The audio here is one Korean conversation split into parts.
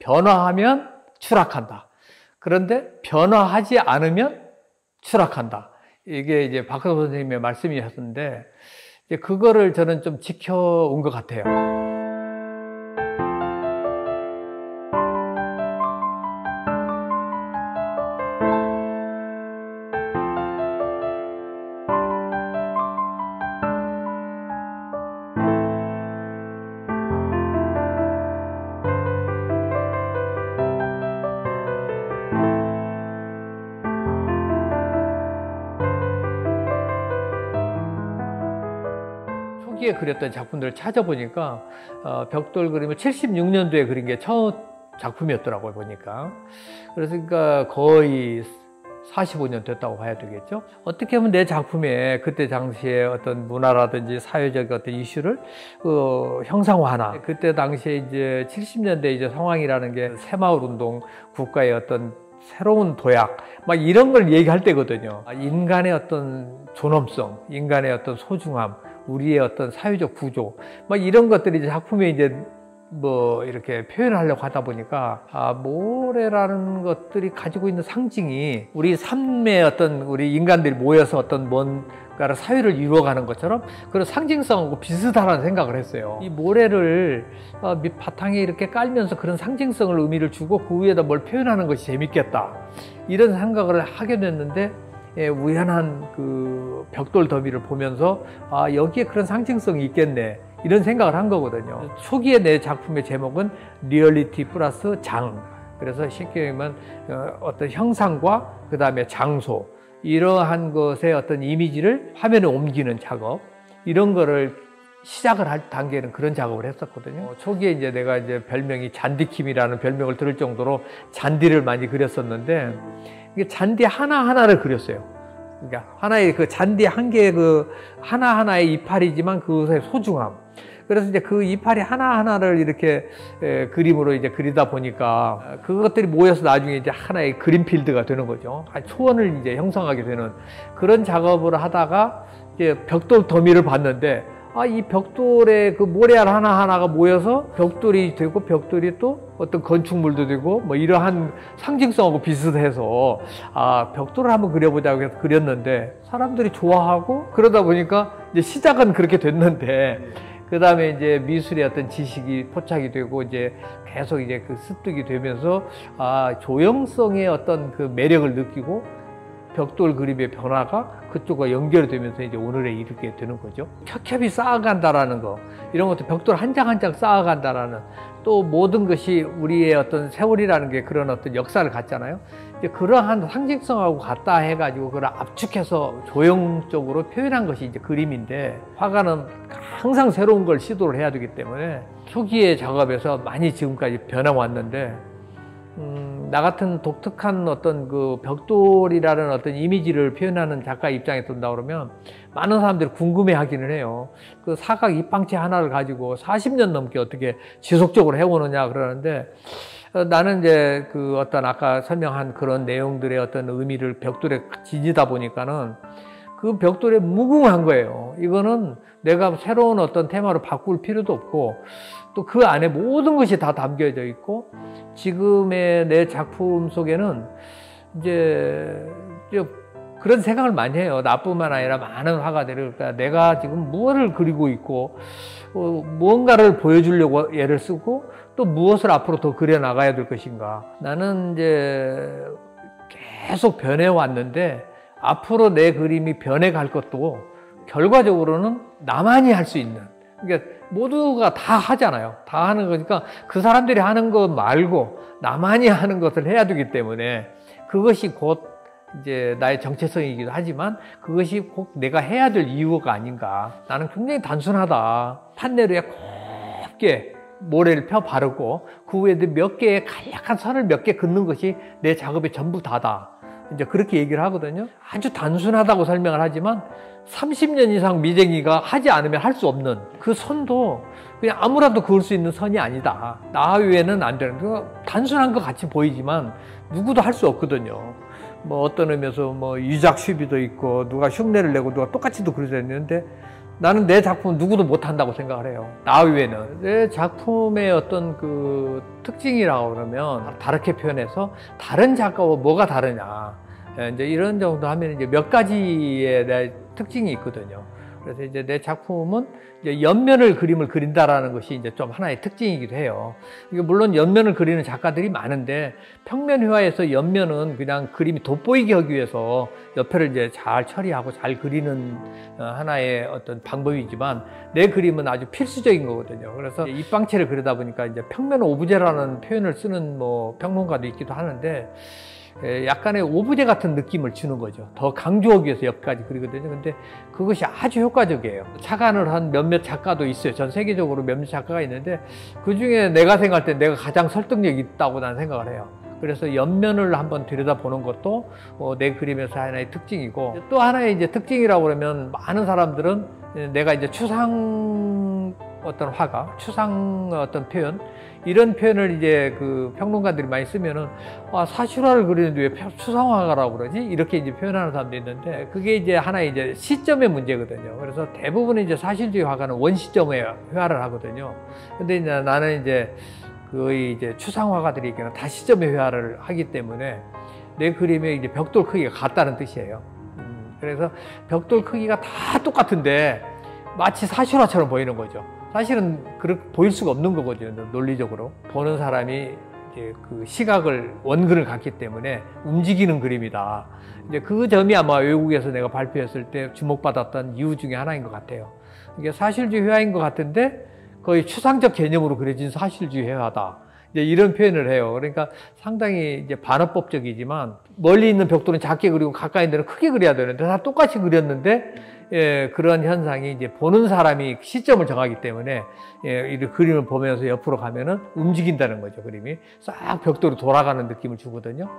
변화하면 추락한다. 그런데 변화하지 않으면 추락한다. 이게 이제 박근호 선생님의 말씀이셨는데, 이제 그거를 저는 좀 지켜온 것 같아요. 초기에 그렸던 작품들을 찾아보니까 벽돌 그림을 76년도에 그린 게 첫 작품이었더라고요, 보니까. 그러니까 거의 45년 됐다고 봐야 되겠죠. 어떻게 보면 내 작품에 그때 당시에 어떤 문화라든지 사회적 어떤 이슈를 형상화하나. 그때 당시에 이제 70년대 이제 상황이라는 게 새마을 운동, 국가의 어떤 새로운 도약, 막 이런 걸 얘기할 때거든요. 인간의 어떤 존엄성, 인간의 어떤 소중함, 우리의 어떤 사회적 구조, 막 이런 것들이 이제 작품에 이제 뭐 이렇게 표현하려고 하다 보니까 모래라는 것들이 가지고 있는 상징이 우리 삶의 어떤 우리 인간들이 모여서 어떤 뭔가를 사회를 이루어가는 것처럼 그런 상징성하고 비슷하다는 생각을 했어요. 이 모래를 밑바탕에 이렇게 깔면서 그런 상징성을 의미를 주고 그 위에다 뭘 표현하는 것이 재밌겠다, 이런 생각을 하게 됐는데, 우연한 그 벽돌 더미를 보면서 여기에 그런 상징성이 있겠네, 이런 생각을 한 거거든요. 초기에 내 작품의 제목은 리얼리티 플러스 장. 그래서 쉽게 얘기하면 어떤 형상과 그 다음에 장소, 이러한 것의 어떤 이미지를 화면에 옮기는 작업, 이런 거를 시작을 할 단계는 그런 작업을 했었거든요. 초기에 이제 내가 이제 별명이 잔디킴이라는 별명을 들을 정도로 잔디를 많이 그렸었는데, 이게 잔디 하나하나를 그렸어요. 그러니까 하나의 그 잔디 한 개의 그 하나하나의 이파리지만 그것의 소중함. 그래서 이제 그 이파리 하나하나를 이렇게 그림으로 이제 그리다 보니까 그것들이 모여서 나중에 이제 하나의 그린필드가 되는 거죠. 초원을 이제 형성하게 되는 그런 작업을 하다가 이제 벽돌 더미를 봤는데, 이 벽돌의 그 모래알 하나하나가 모여서 벽돌이 되고, 벽돌이 또 어떤 건축물도 되고, 뭐 이러한 상징성하고 비슷해서 벽돌을 한번 그려보자고 해서 그렸는데 사람들이 좋아하고, 그러다 보니까 이제 시작은 그렇게 됐는데, 그 다음에 이제 미술의 어떤 지식이 포착이 되고 이제 계속 이제 그 습득이 되면서 조형성의 어떤 그 매력을 느끼고, 벽돌 그림의 변화가 그쪽과 연결이 되면서 이제 오늘에 이르게 되는 거죠. 켜켜이 쌓아간다라는 거, 이런 것도 벽돌 한 장 한 장 쌓아간다라는, 또 모든 것이 우리의 어떤 세월이라는 게 그런 어떤 역사를 갖잖아요. 이제 그러한 상징성하고 같다 해가지고 그걸 압축해서 조형적으로 표현한 것이 이제 그림인데, 화가는 항상 새로운 걸 시도를 해야 되기 때문에 초기의 작업에서 많이 지금까지 변해왔는데, 나 같은 독특한 어떤 그 벽돌이라는 어떤 이미지를 표현하는 작가 입장에 든다 그러면 많은 사람들이 궁금해 하기는 해요. 그 사각 입방체 하나를 가지고 40년 넘게 어떻게 지속적으로 해오느냐 그러는데, 나는 이제 그 어떤 아까 설명한 그런 내용들의 어떤 의미를 벽돌에 지니다 보니까는 그 벽돌에 무궁한 거예요. 이거는 내가 새로운 어떤 테마로 바꿀 필요도 없고, 또 그 안에 모든 것이 다 담겨져 있고, 지금의 내 작품 속에는 이제 그런 생각을 많이 해요. 나뿐만 아니라 많은 화가들을. 그러니까 내가 지금 무엇을 그리고 있고, 무언가를 보여주려고 애를 쓰고, 또 무엇을 앞으로 더 그려나가야 될 것인가. 나는 이제 계속 변해왔는데, 앞으로 내 그림이 변해갈 것도 결과적으로는 나만이 할 수 있는, 그러니까 모두가 다 하잖아요. 다 하는 거니까 그 사람들이 하는 것 말고 나만이 하는 것을 해야 되기 때문에, 그것이 곧 이제 나의 정체성이기도 하지만 그것이 꼭 내가 해야 될 이유가 아닌가. 나는 굉장히 단순하다. 판넬 위에 곱게 모래를 펴 바르고 그 위에 몇 개의 간략한 선을 몇 개 긋는 것이 내 작업의 전부 다다. 이제 그렇게 얘기를 하거든요. 아주 단순하다고 설명을 하지만 30년 이상 미쟁이가 하지 않으면 할 수 없는 그 선도 그냥 아무라도 그을 수 있는 선이 아니다. 나 외에는 안 되는, 단순한 것 같이 보이지만 누구도 할 수 없거든요. 뭐 어떤 의미에서 뭐 유작 슈비도 있고, 누가 흉내를 내고 누가 똑같이도 그려져 있는데 나는 내 작품은 누구도 못한다고 생각을 해요. 나 외에는. 내 작품의 어떤 그 특징이라고 그러면 다르게 표현해서 다른 작가와 뭐가 다르냐. 이제 이런 정도 하면 이제 몇 가지의 내 특징이 있거든요. 그래서 이제 내 작품은 이제 옆면을 그림을 그린다라는 것이 이제 좀 하나의 특징이기도 해요. 이게 물론 옆면을 그리는 작가들이 많은데 평면 회화에서 옆면은 그냥 그림이 돋보이게 하기 위해서 옆에를 이제 잘 처리하고 잘 그리는 하나의 어떤 방법이지만 내 그림은 아주 필수적인 거거든요. 그래서 입방체를 그리다 보니까 이제 평면 오브제라는 표현을 쓰는 뭐 평론가도 있기도 하는데 약간의 오브제 같은 느낌을 주는 거죠. 더 강조하기 위해서 옆까지 그리거든요. 근데 그것이 아주 효과적이에요. 착안을 한 몇몇 작가도 있어요. 전 세계적으로 몇몇 작가가 있는데 그 중에 내가 생각할 때 내가 가장 설득력이 있다고 나는 생각을 해요. 그래서 옆면을 한번 들여다보는 것도 내 그림에서 하나의 특징이고, 또 하나의 이제 특징이라고 그러면 많은 사람들은 내가 이제 추상 어떤 화가, 추상 어떤 표현, 이런 표현을 이제 그 평론가들이 많이 쓰면은 사실화를 그리는데 왜 추상화가라고 그러지? 이렇게 이제 표현하는 사람도 있는데, 그게 이제 하나의 이제 시점의 문제거든요. 그래서 대부분의 이제 사실주의 화가는 원시점에 회화를 하거든요. 근데 이제 나는 이제 거의 이제 추상화가들이 다 시점에 회화를 하기 때문에 내 그림의 이제 벽돌 크기가 같다는 뜻이에요. 그래서 벽돌 크기가 다 똑같은데 마치 사실화처럼 보이는 거죠. 사실은 그렇게 보일 수가 없는 거거든요. 논리적으로 보는 사람이 이제 그 시각을 원근을 갖기 때문에 움직이는 그림이다. 이제 그 점이 아마 외국에서 내가 발표했을 때 주목받았던 이유 중에 하나인 것 같아요. 이게 사실주의 회화인 것 같은데 거의 추상적 개념으로 그려진 사실주의 회화다. 이제 이런 표현을 해요. 그러니까 상당히 이제 반어법적이지만 멀리 있는 벽돌은 작게 그리고 가까이 있는 데는 크게 그려야 되는데 다 똑같이 그렸는데 그런 현상이 이제 보는 사람이 시점을 정하기 때문에 이 그림을 보면서 옆으로 가면은 움직인다는 거죠. 그림이 싹 벽돌이 돌아가는 느낌을 주거든요.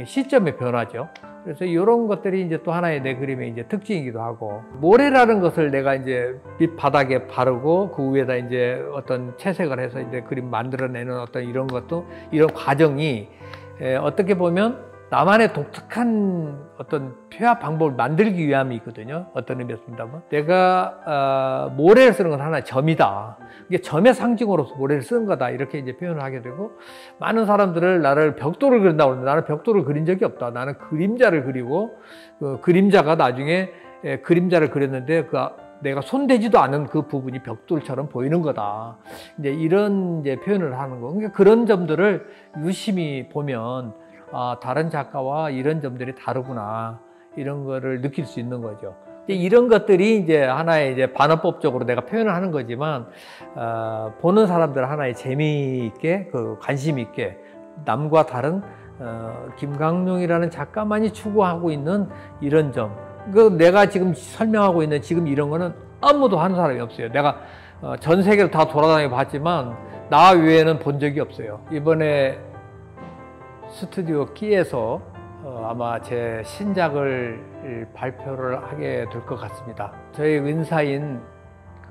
시점의 변화죠. 그래서 이런 것들이 이제 또 하나의 내 그림의 이제 특징이기도 하고, 모래라는 것을 내가 이제 밑 바닥에 바르고 그 위에다 이제 어떤 채색을 해서 이제 그림 만들어내는 어떤 이런 것도, 이런 과정이 어떻게 보면 나만의 독특한 어떤 표현 방법을 만들기 위함이 있거든요. 어떤 의미였습니다만, 내가 모래를 쓰는 건 하나의 점이다. 이게 점의 상징으로서 모래를 쓰는 거다. 이렇게 이제 표현을 하게 되고, 많은 사람들을 나를 벽돌을 그린다고 하는데 나는 벽돌을 그린 적이 없다. 나는 그림자를 그리고 그 그림자가 나중에 그림자를 그렸는데 내가 손대지도 않은 그 부분이 벽돌처럼 보이는 거다. 이제 이런 이제 표현을 하는 거. 그러니까 그런 점들을 유심히 보면 다른 작가와 이런 점들이 다르구나, 이런 거를 느낄 수 있는 거죠. 이런 것들이 이제 하나의 이제 반어법적으로 내가 표현을 하는 거지만, 보는 사람들 하나의 재미있게, 관심 있게, 남과 다른 김강룡이라는 작가만이 추구하고 있는 이런 점, 내가 지금 설명하고 있는 지금 이런 거는 아무도 하는 사람이 없어요. 내가 전 세계를 다 돌아다녀 봤지만 나 외에는 본 적이 없어요. 이번에 스튜디오 끼에서 아마 제 신작을 발표를 하게 될 것 같습니다. 저희 은사인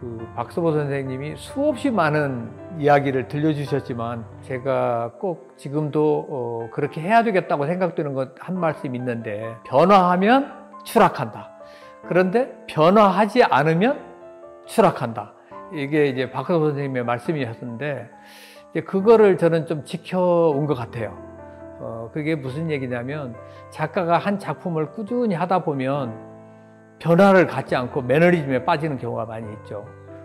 그 박서보 선생님이 수없이 많은 이야기를 들려주셨지만, 제가 꼭 지금도 그렇게 해야 되겠다고 생각되는 것 한 말씀 있는데, 변화하면 추락한다. 그런데 변화하지 않으면 추락한다. 이게 이제 박서보 선생님의 말씀이었는데, 이제 그거를 저는 좀 지켜온 것 같아요. 그게 무슨 얘기냐면, 작가가 한 작품을 꾸준히 하다 보면 변화를 갖지 않고 매너리즘에 빠지는 경우가 많이 있죠.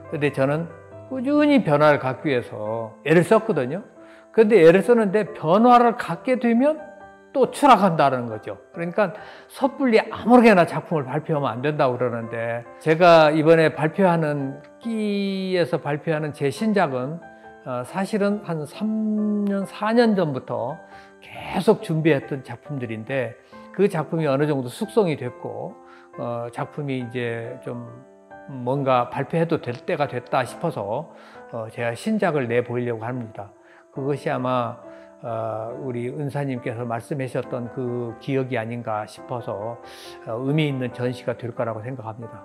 근데 저는 꾸준히 변화를 갖기 위해서 애를 썼거든요. 근데 애를 썼는데 변화를 갖게 되면 또 추락한다는 거죠. 그러니까 섣불리 아무렇게나 작품을 발표하면 안 된다고 그러는데, 제가 이번에 발표하는 끼에서 발표하는 제 신작은 사실은 한 3년, 4년 전부터 계속 준비했던 작품들인데, 그 작품이 어느 정도 숙성이 됐고, 작품이 이제 좀 뭔가 발표해도 될 때가 됐다 싶어서 제가 신작을 내보이려고 합니다. 그것이 아마 우리 은사님께서 말씀하셨던 그 기억이 아닌가 싶어서 의미 있는 전시가 될 거라고 생각합니다.